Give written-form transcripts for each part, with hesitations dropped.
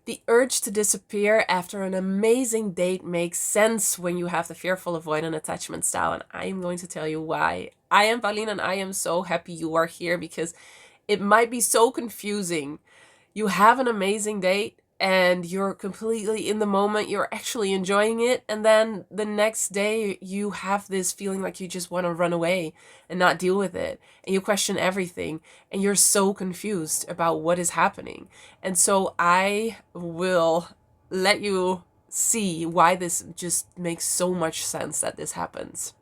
The urge to disappear after an amazing date makes sense when you have the fearful avoidant attachment style, and I am going to tell you why. I am Pauline, and I am so happy you are here because it might be so confusing. You have an amazing date and you're completely in the moment, you're actually enjoying it, and then the next day you have this feeling like you just want to run away and not deal with it, and you question everything, and you're so confused about what is happening. And so I will let you see why this just makes so much sense that this happens.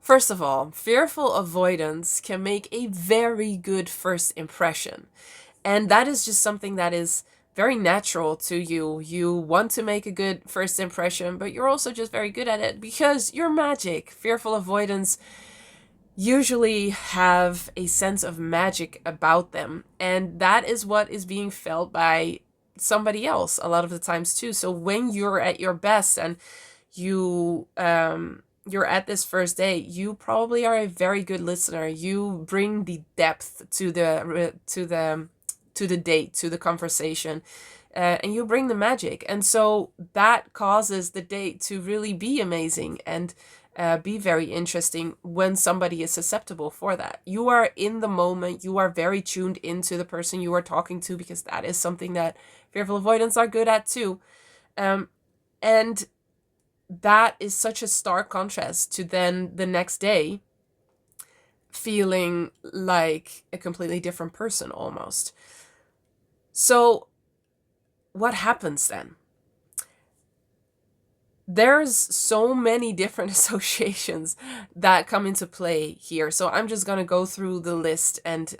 First of all, fearful avoidance can make a very good first impression. And that is just something that is very natural to you. You want to make a good first impression, but you're also just very good at it because you're magic. Fearful avoidance usually have a sense of magic about them, and that is what is being felt by somebody else a lot of the times too. So when you're at your best and you're at this first date, you probably are a very good listener. You bring the depth to the date, to the conversation, and you bring the magic. And so that causes the date to really be amazing and be very interesting when somebody is susceptible for that. You are in the moment, you are very tuned into the person you are talking to, because that is something that fearful avoidants are good at too. And that is such a stark contrast to then the next day feeling like a completely different person almost. So what happens then? There's so many different associations that come into play here. So I'm just going to go through the list, and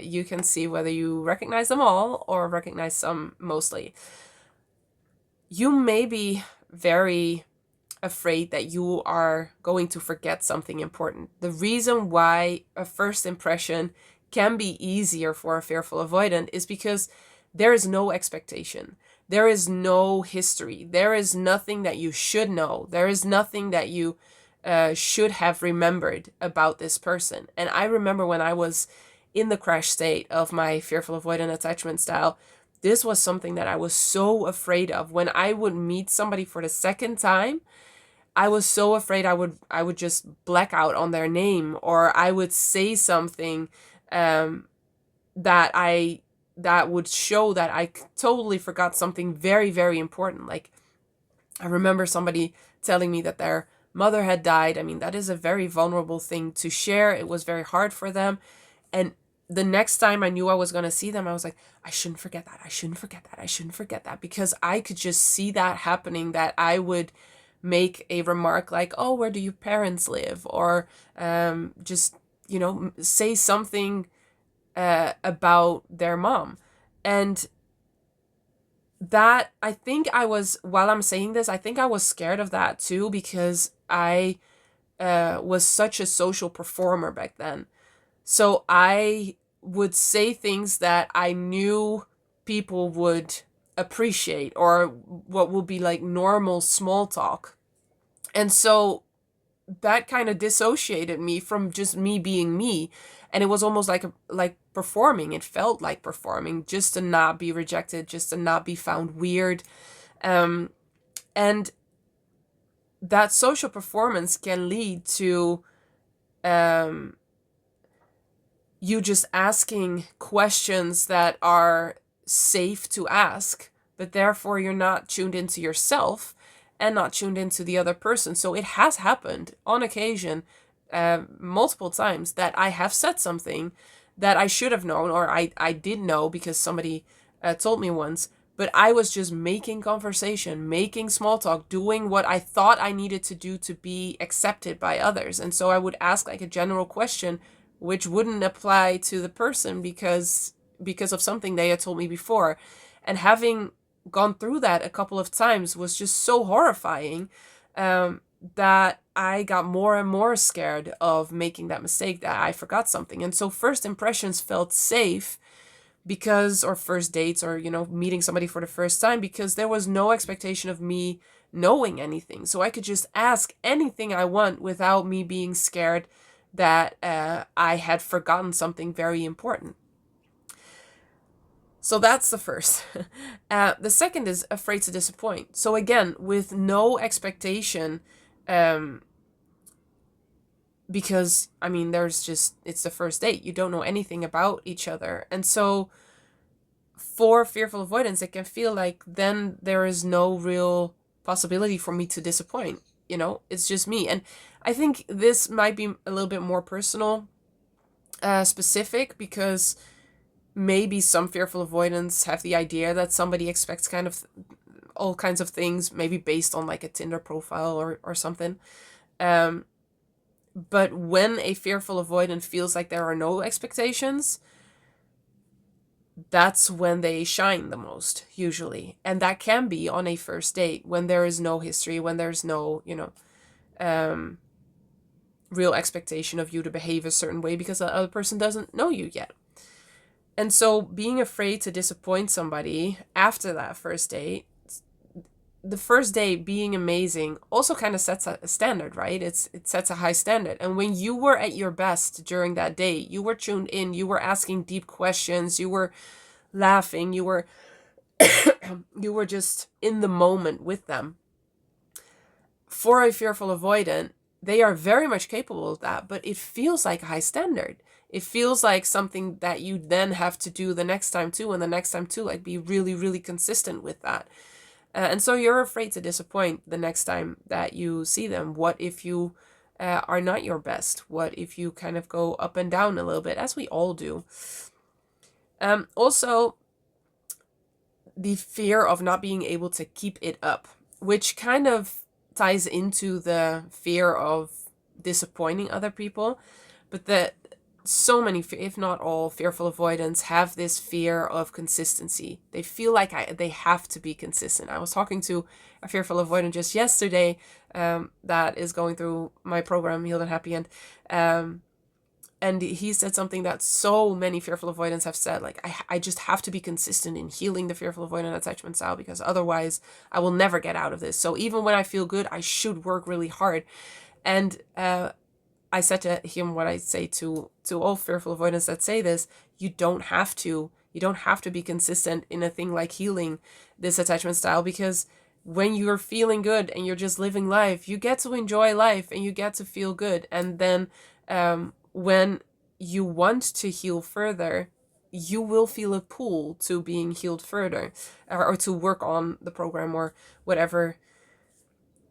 you can see whether you recognize them all or recognize some mostly. You may be very afraid that you are going to forget something important. The reason why a first impression can be easier for a fearful avoidant is because there is no expectation. There is no history. There is nothing that you should know. There is nothing that you should have remembered about this person. And I remember when I was in the crash state of my fearful avoidant attachment style, this was something that I was so afraid of. When I would meet somebody for the second time, I was so afraid I would just black out on their name, or I would say something that would show that I totally forgot something very, very important. Like, I remember somebody telling me that their mother had died. I mean, that is a very vulnerable thing to share. It was very hard for them. And the next time I knew I was going to see them, I was like, I shouldn't forget that. I shouldn't forget that. I shouldn't forget that. Because I could just see that happening, that I would make a remark like, oh, where do your parents live? Or just, say something about their mom. And that, I think I was, while I'm saying this, I think I was scared of that too, because I was such a social performer back then. So I would say things that I knew people would appreciate, or what would be like normal small talk. And so that kind of dissociated me from just me being me, and it was almost like performing. It felt like performing, just to not be rejected, just to not be found weird. And that social performance can lead to you just asking questions that are safe to ask, but therefore you're not tuned into yourself and not tuned into the other person. So it has happened on occasion, multiple times, that I have said something that I should have known, or I did know because somebody told me once, but I was just making conversation, making small talk, doing what I thought I needed to do to be accepted by others. And so I would ask like a general question, which wouldn't apply to the person because of something they had told me before. And having gone through that a couple of times was just so horrifying, that I got more and more scared of making that mistake, that I forgot something. And so first impressions felt safe because, or first dates, or, meeting somebody for the first time, because there was no expectation of me knowing anything. So I could just ask anything I want without me being scared that I had forgotten something very important. So that's the first. The second is afraid to disappoint. So again, with no expectation, um, because I mean, it's the first date. You don't know anything about each other. And so for fearful avoidance, it can feel like then there is no real possibility for me to disappoint. It's just me. And I think this might be a little bit more personal, specific, because maybe some fearful avoidants have the idea that somebody expects kind of all kinds of things, maybe based on like a Tinder profile or something. But when a fearful avoidant feels like there are no expectations, that's when they shine the most, usually. And that can be on a first date, when there is no history, when there's no, real expectation of you to behave a certain way because the other person doesn't know you yet. And so being afraid to disappoint somebody after that first date, the first day being amazing also kind of sets a standard, right? It sets a high standard. And when you were at your best during that date, you were tuned in, you were asking deep questions, you were laughing, you were you were just in the moment with them. For a fearful avoidant, they are very much capable of that, but it feels like a high standard. It feels like something that you then have to do the next time too, and the next time too, like be really, really consistent with that. And so you're afraid to disappoint the next time that you see them. What if you are not your best? What if you kind of go up and down a little bit, as we all do? Also, the fear of not being able to keep it up, which kind of ties into the fear of disappointing other people. But so many, if not all, fearful avoidants have this fear of consistency. They feel like they have to be consistent. I was talking to a fearful avoidant just yesterday, that is going through my program, Healed and Happy, and he said something that so many fearful avoidants have said, like, I just have to be consistent in healing the fearful avoidant attachment style, because otherwise I will never get out of this. So even when I feel good, I should work really hard. And I said to him what I say to all fearful avoidants that say this: you don't have to be consistent in a thing like healing this attachment style, because when you're feeling good and you're just living life, you get to enjoy life and you get to feel good. And then when you want to heal further, you will feel a pull to being healed further, or to work on the program or whatever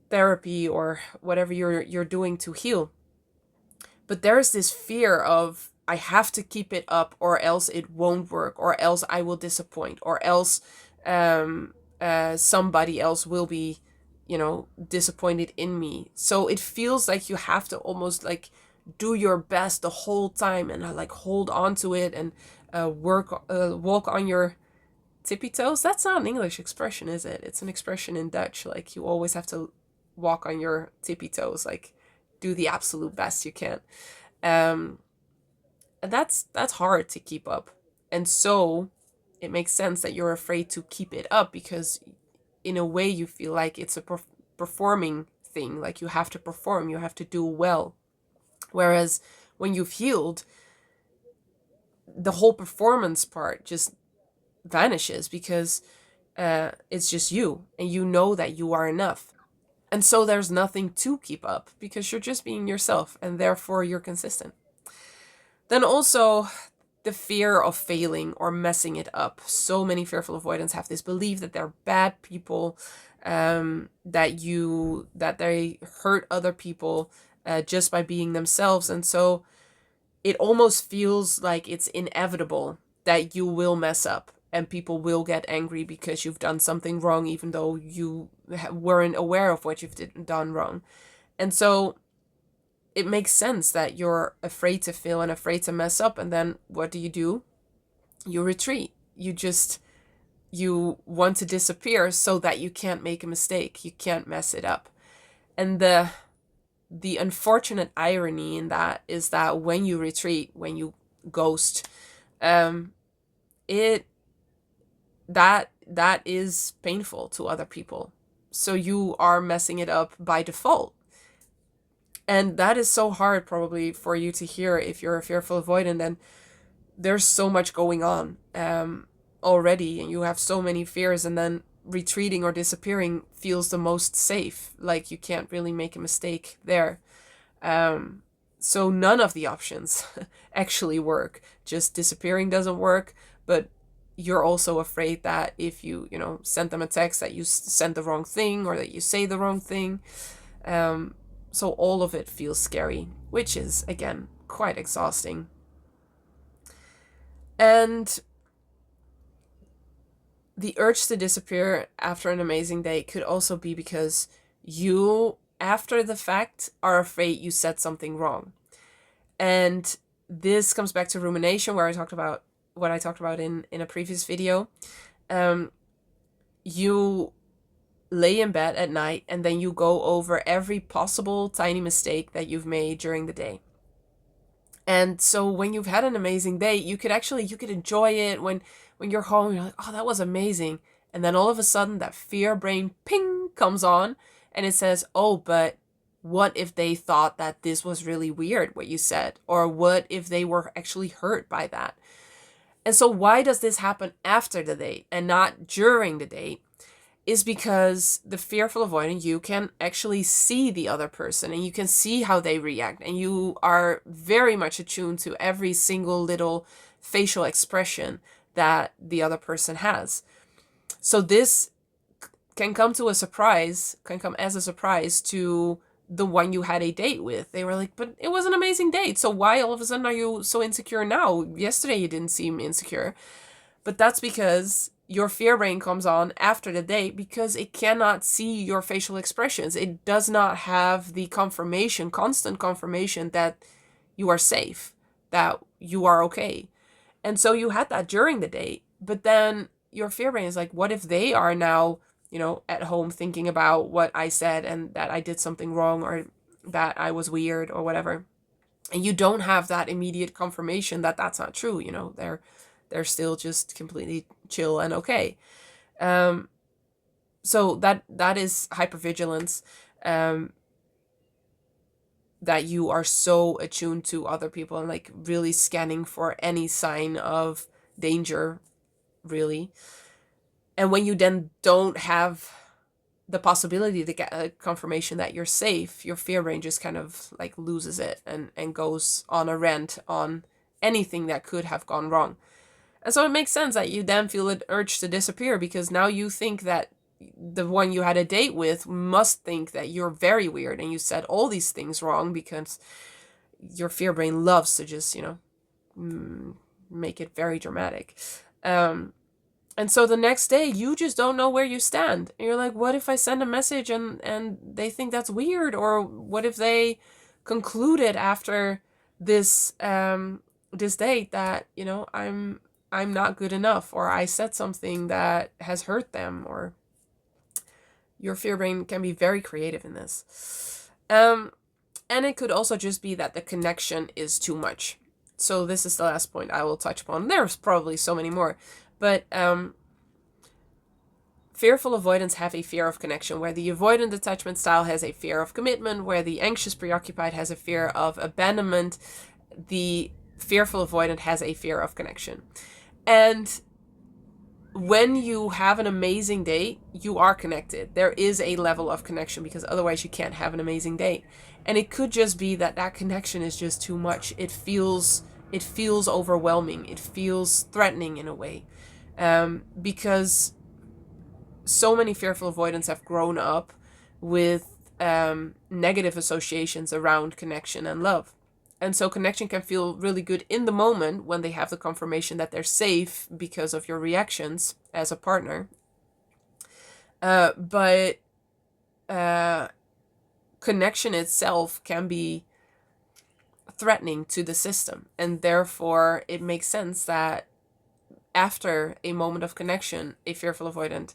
therapy or whatever you're doing to heal. But there's this fear of, I have to keep it up or else it won't work, or else I will disappoint, or else somebody else will be, disappointed in me. So it feels like you have to almost like do your best the whole time and like hold on to it and walk on your tippy toes. That's not an English expression, is it? It's an expression in Dutch. Like, you always have to walk on your tippy toes, like do the absolute best you can. And that's hard to keep up. And so it makes sense that you're afraid to keep it up, because in a way you feel like it's a performing thing, like you have to perform, you have to do well. Whereas when you've healed, the whole performance part just vanishes, because it's just you, and you know that you are enough. And so there's nothing to keep up, because you're just being yourself, and therefore you're consistent. Then also the fear of failing or messing it up. So many fearful avoidants have this belief that they're bad people, that they hurt other people just by being themselves. And so it almost feels like it's inevitable that you will mess up and people will get angry because you've done something wrong, even though you weren't aware of what you've done wrong. And so it makes sense that you're afraid to fail and afraid to mess up. And then what do? You retreat. You want to disappear so that you can't make a mistake. You can't mess it up. And the unfortunate irony in that is that when you retreat, when you ghost, that is painful to other people. So you are messing it up by default. And that is so hard probably for you to hear if you're a fearful avoidant, and there's so much going on. already and you have so many fears, and then retreating or disappearing feels the most safe. Like you can't really make a mistake there. So none of the options actually work. Just disappearing doesn't work, but you're also afraid that if you, send them a text, that you send the wrong thing or that you say the wrong thing. So all of it feels scary, which is, again, quite exhausting. And the urge to disappear after an amazing day could also be because you, after the fact, are afraid you said something wrong. And this comes back to rumination, where I talked about what I talked about in a previous video. You lay in bed at night and then you go over every possible tiny mistake that you've made during the day. And so when you've had an amazing day, you could enjoy it. When you're home, you're like, oh, that was amazing. And then all of a sudden that fear brain ping comes on and it says, oh, but what if they thought that this was really weird, what you said? Or what if they were actually hurt by that? And so why does this happen after the date and not during the date? Is because the fearful avoidant you can actually see the other person and you can see how they react, and you are very much attuned to every single little facial expression that the other person has. So this can come as a surprise to the one you had a date with. They were like, but it was an amazing date, so why all of a sudden are you so insecure now? Yesterday you didn't seem insecure. But that's because your fear brain comes on after the date because it cannot see your facial expressions. It does not have the constant confirmation that you are safe, that you are okay. And so you had that during the date, but then your fear brain is like, what if they are now, at home thinking about what I said and that I did something wrong or that I was weird or whatever. And you don't have that immediate confirmation that that's not true. They're still just completely chill and okay. So that is hypervigilance, that you are so attuned to other people and like really scanning for any sign of danger, really. And when you then don't have the possibility to get a confirmation that you're safe, your fear brain just kind of like loses it and goes on a rant on anything that could have gone wrong. And so it makes sense that you then feel an urge to disappear, because now you think that the one you had a date with must think that you're very weird and you said all these things wrong, because your fear brain loves to just, make it very dramatic. And so the next day you just don't know where you stand. And you're like, what if I send a message and they think that's weird? Or what if they concluded after this this date that, I'm not good enough, or I said something that has hurt them, or your fear brain can be very creative in this. And it could also just be that the connection is too much. So this is the last point I will touch upon. There's probably so many more, but fearful avoidants have a fear of connection, where the avoidant attachment style has a fear of commitment, where the anxious preoccupied has a fear of abandonment. The fearful avoidant has a fear of connection. And when you have an amazing date, you are connected. There is a level of connection, because otherwise you can't have an amazing date. And it could just be that connection is just too much. It feels overwhelming. It feels threatening in a way. Because so many fearful avoidants have grown up with negative associations around connection and love. And so connection can feel really good in the moment when they have the confirmation that they're safe because of your reactions as a partner. But connection itself can be threatening to the system. And therefore, it makes sense that after a moment of connection, a fearful avoidant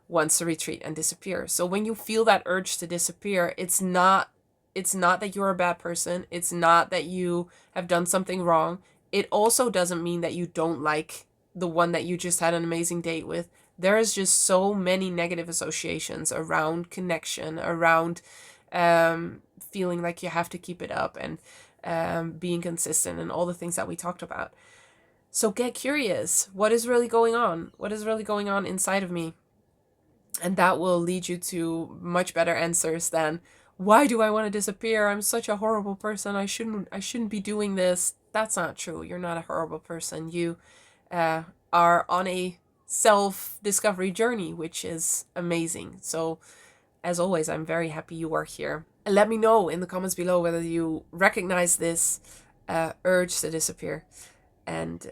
wants to retreat and disappear. So when you feel that urge to disappear, it's not that you're a bad person. It's not that you have done something wrong. It also doesn't mean that you don't like the one that you just had an amazing date with. There is just so many negative associations around connection, around feeling like you have to keep it up, and being consistent, and all the things that we talked about. So get curious. What is really going on? What is really going on inside of me? And that will lead you to much better answers than, why do I want to disappear? I'm such a horrible person. I shouldn't be doing this. That's not true. You're not a horrible person. You uh, are on a self-discovery journey, which is amazing. So as always, I'm very happy you are here. And let me know in the comments below whether you recognize this urge to disappear, and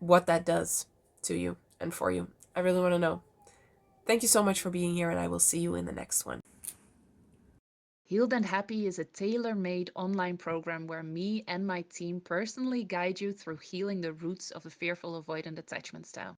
what that does to you and for you. I really want to know. Thank you so much for being here, and I will see you in the next one. Healed and Happy is a tailor-made online program where me and my team personally guide you through healing the roots of the fearful avoidant attachment style.